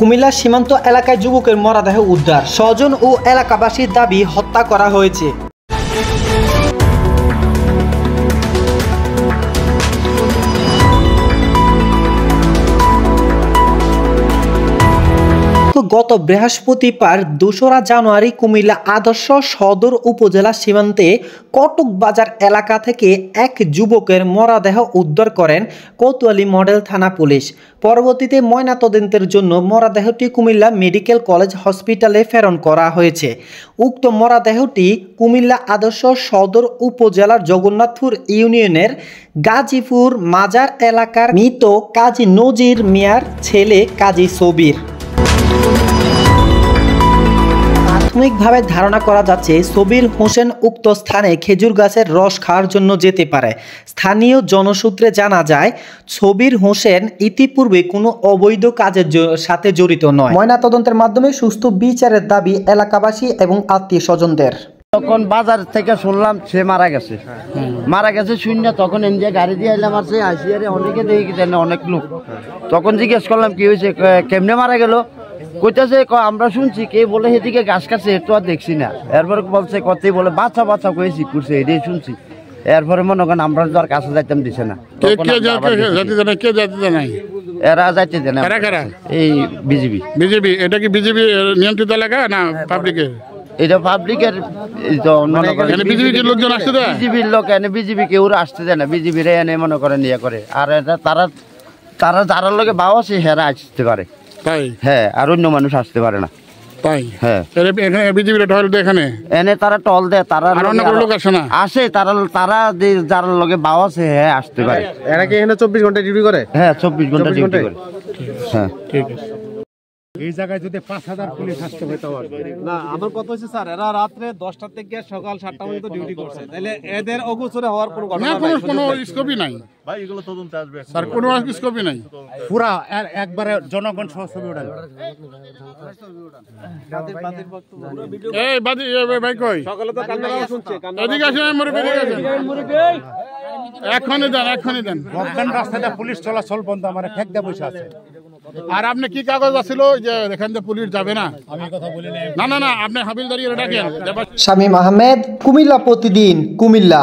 কুমিল্লা সীমান্ত এলাকায় যুবকের মরদেহ উদ্ধার, স্বজন ও এলাকাবাসীর দাবি হত্যা করা হয়েছে। গত বৃহস্পতিবার ২রা জানুয়ারি কুমিল্লা আদর্শ সদর উপজেলা সীমান্তে কটক বাজার এলাকা থেকে এক যুবকের মরদেহ উদ্ধার করেন কোতোয়ালি মডেল থানা পুলিশ। পরবর্তীতে ময়নাতদন্তের জন্য মরদেহটি কুমিল্লা মেডিকেল কলেজ হসপিটালে প্রেরণ করা হয়েছে। উক্ত মরদেহটি কুমিল্লা আদর্শ সদর উপজেলার জগন্নাথপুর ইউনিয়নের গাজীপুর মাজার এলাকার মৃত কাজী নজির মিয়ার ছেলে কাজী সবির। প্রাথমিকভাবে ধারণা করা যাচ্ছে সবির হোসেন উক্ত স্থানে খেজুর গাছের রস খাওয়ার জন্য যেতে পারে। স্থানীয় জনসূত্রে জানা যায় সবির হোসেন ইতিপূর্বে কোনো অবৈধ কাজের সাথে জড়িত নয়। ময়নাতদন্তের মাধ্যমে সুস্থ বিচারের দাবি এলাকাবাসী এবং আত্মীয় স্বজনদের। তখন বাজার থেকে শুনলাম সে মারা গেছে শূন্য। তখন এনজিও গাড়ি দিয়ে এলাম, আর সে আসিয়ারে অনেকে দেখি দেন অনেক লোক। তখন জিজ্ঞেস করলাম কি হয়েছে, কেমনে মারা গেল? কইতেছে আমরা শুনছি কে বলে সেদিকে গাছ কাছে, একটু আর দেখছি না। এরপরে বলছে কতই বলে বাচ্চা বাচ্চা কয়েছি করছে, এটাই শুনছি। এরপরে মনে করেন আমরা তো আর কাছে যাইতাম দিছে না। এরা যাইতে দেয় না, এই বিজেপি। এটা কি বিজেপি নিয়ন্ত্রিত এলাকা না পাবলিকের? এটা পাবলিকের বিজেপির লোক, এনে বিজেপি কেউ আসতে দেয় না। বিজেপির এনে মনে করেন ইয়ে করে। আর এটা তারা যারা লোকে বাবা সে হেরা আসতে পারে, তাই হ্যাঁ, আর অন্য মানুষ আসতে পারে না, তাই হ্যাঁ। বিজেপির টহল দেয় এখানে, এনে তারা টহল দেয়, তারা লোক আসে না, আসে তারা যারা লোকে বাবা আছে হ্যাঁ আসতে পারে। এরা কি এখানে 24 ঘন্টা ডিউটি করে? হ্যাঁ 24 ঘন্টা ডিউটি করে। হ্যাঁ ঠিক আছে। এই জায়গায় যদি 5000 পুলিশ আসতে হতো না। আমার কথা হচ্ছে স্যার, এরা রাত্রে 10টা থেকে সকাল 7টা পর্যন্ত ডিউটি করছে, তাহলে এদের অগোচরে হওয়ার কোনো ঘটনা নাই, কোনো স্কোপই নাই ভাই। এগুলো তদন্তে আসবে স্যার, কোনো স্কোপই নাই। পুরা একবারে জনগণ সহ ছবি উঠান। এই বাদি ভাই কই সকালে তো কান্না শুনছে, এদিকে আসেন মুরব্বি, এদিকে আসেন। এখনই দেন বর্তমান রাস্তাটা পুলিশ চলাচল বন্ধ, আমার ফেক দিয়ে বসে আছে। আর আপনি কি কাগজ আছিল যে এখান থেকে পুলিশ যাবে না? আমি কথা বলি না, আপনি হাবিলদারি ডাকেন। শামীম আহমেদ, কুমিল্লা প্রতিদিন, কুমিল্লা।